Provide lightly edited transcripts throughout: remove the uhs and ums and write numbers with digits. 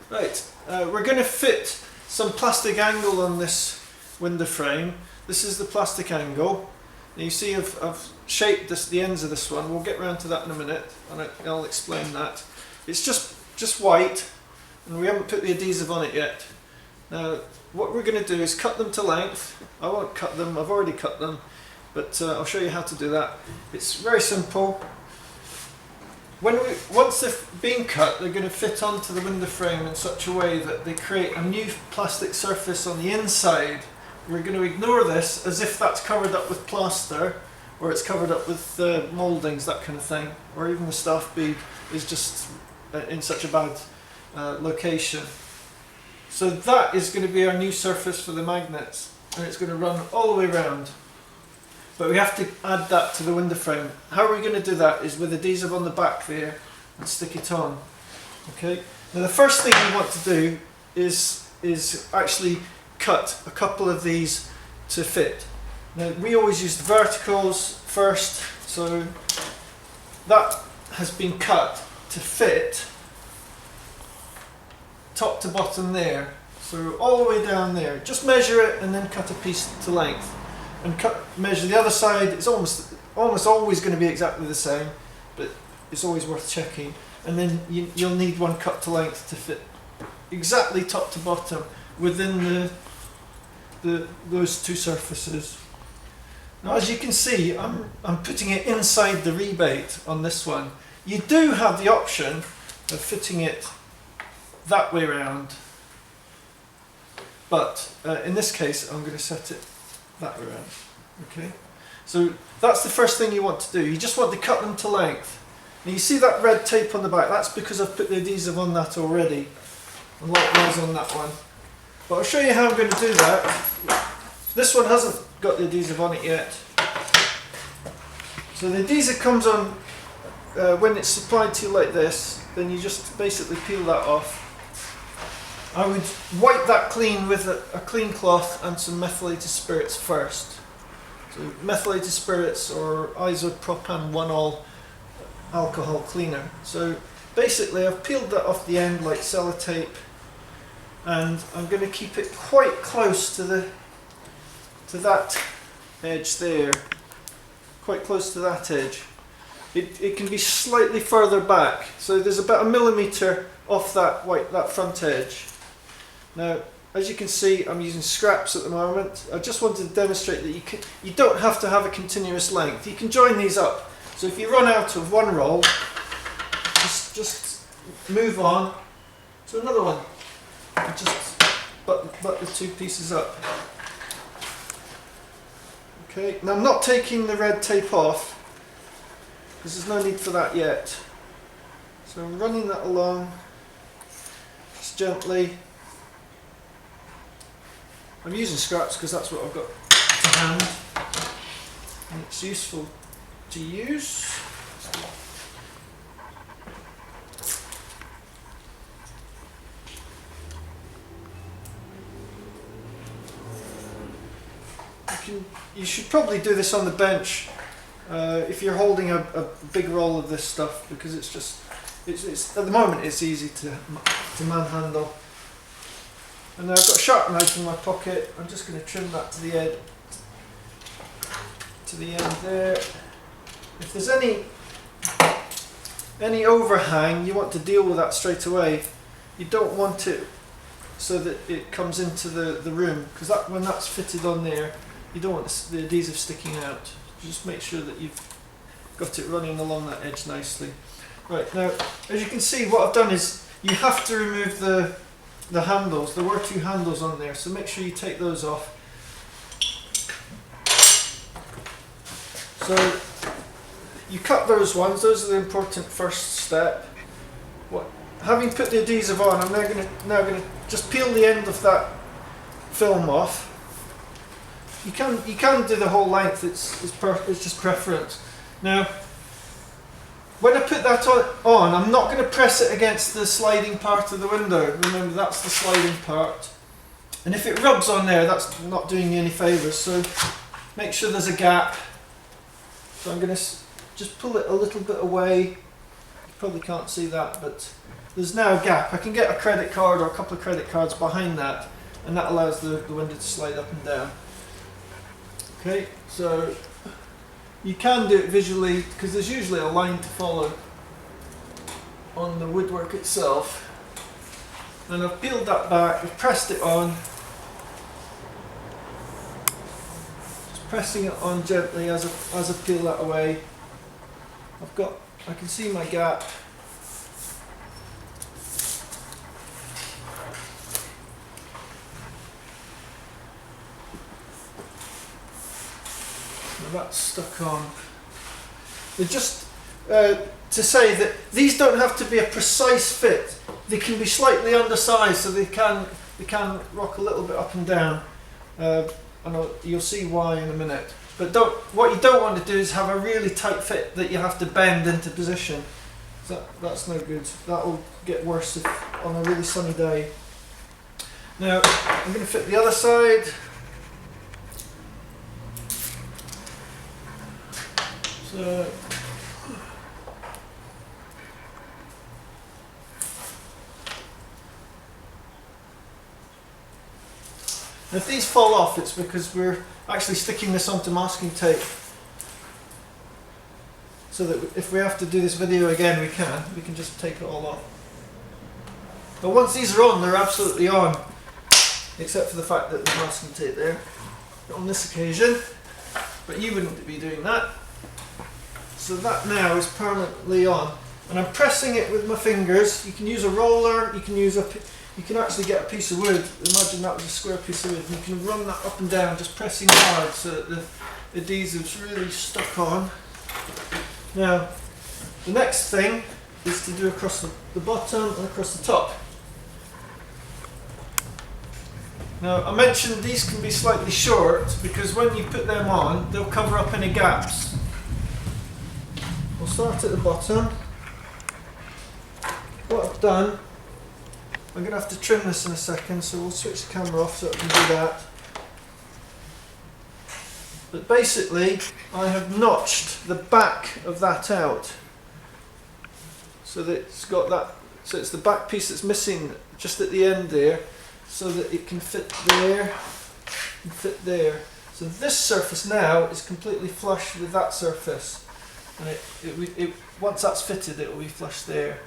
Right, we're going to fit some plastic angle on this window frame. This is the plastic angle. Now you see I've shaped the ends of this one. We'll get round to that in a minute and I'll explain that. It's just white and we haven't put the adhesive on it yet. Now what we're going to do is cut them to length. I won't cut them, I've already cut them, but I'll show you how to do that. It's very simple. Once they've been cut, they're going to fit onto the window frame in such a way that they create a new plastic surface on the inside. We're going to ignore this as if that's covered up with plaster, or it's covered up with mouldings, that kind of thing, or even the staff bead is just in such a bad location. So that is going to be our new surface for the magnets, and it's going to run all the way around. But we have to add that to the window frame. How are we going to do that is with adhesive on the back there and stick it on. Okay. Now the first thing we want to do is actually cut a couple of these to fit. Now we always use the verticals first, so that has been cut to fit top to bottom there. So all the way down there. Just measure it and then cut a piece to length. And measure the other side. It's almost always going to be exactly the same, but it's always worth checking. And then you'll need one cut to length to fit exactly top to bottom within those two surfaces. Now as you can see, I'm putting it inside the rebate on this one. You do have the option of fitting it that way around, but in this case I'm going to set it that way around. Okay, so that's the first thing you want to do. You just want to cut them to length. Now you see that red tape on the back, that's because I've put the adhesive on that already, and likewise on that one. But I'll show you how I'm going to do that. This one hasn't got the adhesive on it yet. So the adhesive comes on when it's supplied to you like this, then you just basically peel that off. I would wipe that clean with a clean cloth and some methylated spirits first. So methylated spirits or isopropan 1-ol alcohol cleaner. So basically I've peeled that off the end like sellotape, and I'm going to keep it quite close to that edge there. Quite close to that edge. It can be slightly further back, so there's about 1 millimetre off that front edge. Now, as you can see, I'm using scraps at the moment. I just wanted to demonstrate that you don't have to have a continuous length. You can join these up. So if you run out of one roll, just move on to another one. And just butt the two pieces up. Okay, now I'm not taking the red tape off, because there's no need for that yet. So I'm running that along, just gently. I'm using scraps because that's what I've got to hand, and it's useful to use. You should probably do this on the bench if you're holding a big roll of this stuff, because it's at the moment it's easy to manhandle. And now I've got a sharp knife in my pocket. I'm just going to trim that to the end there. If there's any overhang, you want to deal with that straight away. You don't want it so that it comes into the room, because when that's fitted on there, you don't want the adhesive sticking out. Just make sure that you've got it running along that edge nicely. Right, now as you can see, what I've done is you have to remove the handles. There were two handles on there, so make sure you take those off. So you cut those ones. Those are the important first step. Having put the adhesive on, I'm now going to just peel the end of that film off. You can do the whole length. It's just preference. Now, when I put that on, I'm not going to press it against the sliding part of the window. Remember, that's the sliding part. And if it rubs on there, that's not doing you any favours. So make sure there's a gap. So I'm going to just pull it a little bit away probably can't see that, but there's now a gap. I can get a credit card or a couple of credit cards behind that, and that allows the window to slide up and down. Okay, so you can do it visually because there's usually a line to follow on the woodwork itself. And I've peeled that back, I've pressed it on. Just pressing it on gently as I peel that away. I can see my gap. Now that's stuck on. They're just to say that these don't have to be a precise fit. They can be slightly undersized, so they can rock a little bit up and down. And you'll see why in a minute. But what you don't want to do is have a really tight fit that you have to bend into position. So that's no good. That will get worse on a really sunny day. Now I'm going to fit the other side. So if these fall off, it's because we're actually sticking this onto masking tape, so that if we have to do this video again, we can just take it all off. But once these are on, they're absolutely on, except for the fact that there's masking tape there on this occasion, but you wouldn't be doing that. So that now is permanently on, and I'm pressing it with my fingers. You can use a roller, you can actually get a piece of wood. Imagine that was a square piece of wood. And you can run that up and down, just pressing hard so that the adhesive's really stuck on. Now, the next thing is to do across the bottom and across the top. Now, I mentioned these can be slightly short because when you put them on, they'll cover up any gaps. We'll start at the bottom. What I've done, I'm going to have to trim this in a second, so we'll switch the camera off so I can do that. But basically, I have notched the back of that out, so that it's got that. So it's the back piece that's missing just at the end there, so that it can fit there and fit there. So this surface now is completely flush with that surface, and once that's fitted, it will be flush there.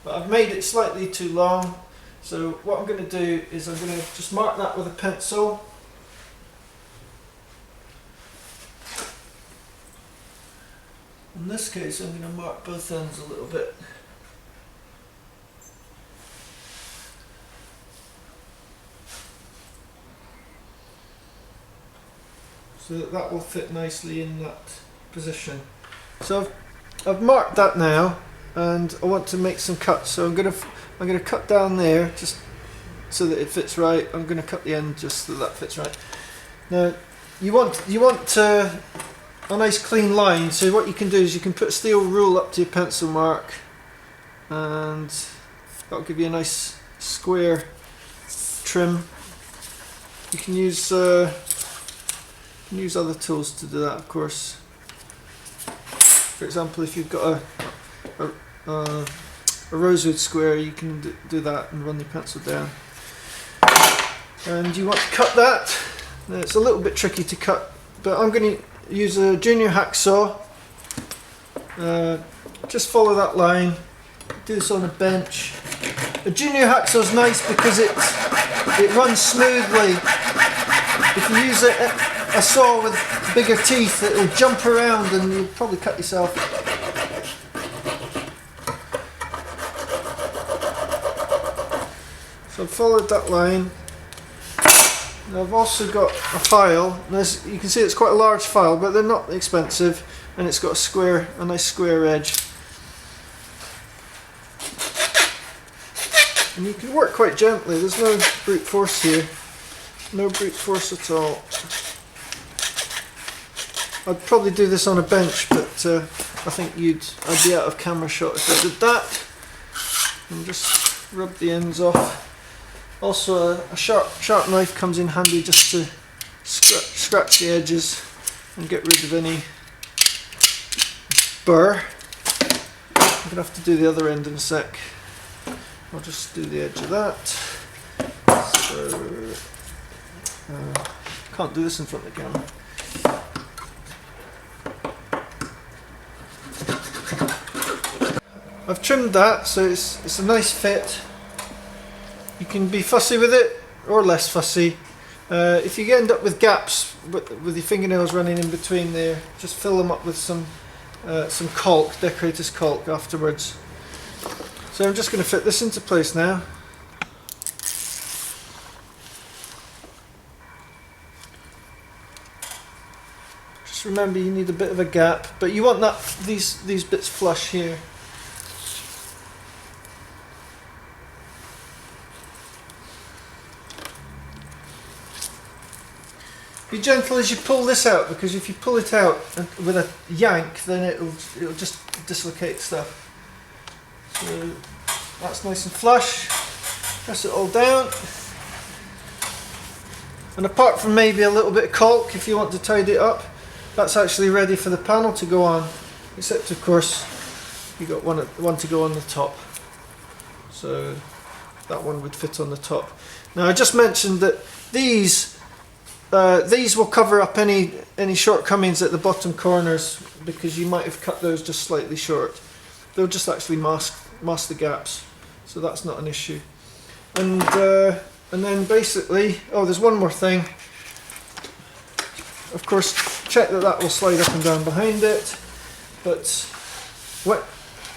But I've made it slightly too long. So what I'm going to do is I'm going to just mark that with a pencil. In this case, I'm going to mark both ends a little bit. So that will fit nicely in that position. So I've marked that now, and I want to make some cuts. So I'm going to cut down there just so that it fits right. I'm going to cut the end just so that fits right. Now you want a nice clean line. So what you can do is you can put a steel rule up to your pencil mark, and that'll give you a nice square trim. You can use other tools to do that, of course. For example, if you've got a rosewood square, you can do that and run your pencil down. And you want to cut that. Now, it's a little bit tricky to cut, but I'm going to use a junior hacksaw. Just follow that line. Do this on a bench. A junior hacksaw is nice because it runs smoothly. If you use a saw with bigger teeth, it will jump around and you'll probably cut yourself. So I've followed that line. Now I've also got a file. Now you can see it's quite a large file, but they're not expensive, and it's got a nice square edge. And you can work quite gently. There's no brute force here. No brute force at all. I'd probably do this on a bench, but I think I'd be out of camera shot if I did that. And just rub the ends off. Also, a sharp knife comes in handy just to scratch the edges and get rid of any burr. I'm going to have to do the other end in a sec. I'll just do the edge of that. So, can't do this in front of the camera. I've trimmed that, so it's a nice fit. You can be fussy with it or less fussy. If you end up with gaps with your fingernails running in between there, just fill them up with some caulk, decorator's caulk afterwards. So I'm just going to fit this into place now. Just remember you need a bit of a gap, but you want these bits flush here. Be gentle as you pull this out, because if you pull it out with a yank, then it'll just dislocate stuff. So that's nice and flush. Press it all down. And apart from maybe a little bit of caulk, if you want to tidy it up, that's actually ready for the panel to go on. Except of course, you got one to go on the top. So that one would fit on the top. Now I just mentioned that these will cover up any shortcomings at the bottom corners, because you might have cut those just slightly short. They'll just actually mask the gaps, so that's not an issue. And then basically, oh, there's one more thing. Of course, check that will slide up and down behind it. But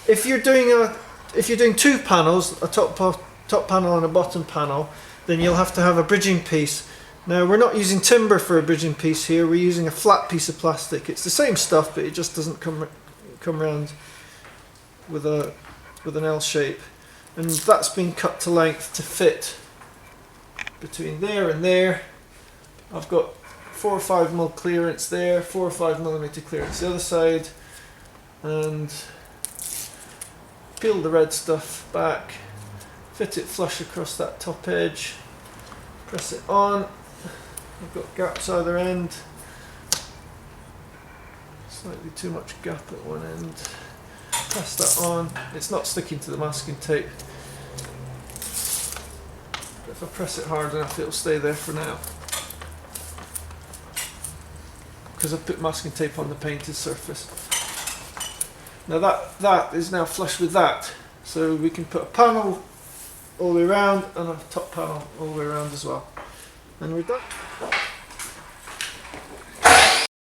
if you're doing two panels, a top panel and a bottom panel, then you'll have to have a bridging piece. Now we're not using timber for a bridging piece here, we're using a flat piece of plastic. It's the same stuff, but it just doesn't come round with an L shape. And that's been cut to length to fit between there and there. I've got 4 or 5 mil clearance there, 4 or 5 millimeter clearance the other side, and peel the red stuff back, fit it flush across that top edge, press it on. I've got gaps either end, slightly too much gap at one end. Press that on. It's not sticking to the masking tape, but if I press it hard enough it'll stay there for now, because I've put masking tape on the painted surface. Now that is now flush with that, so we can put a panel all the way around and a top panel all the way around as well. And we're done.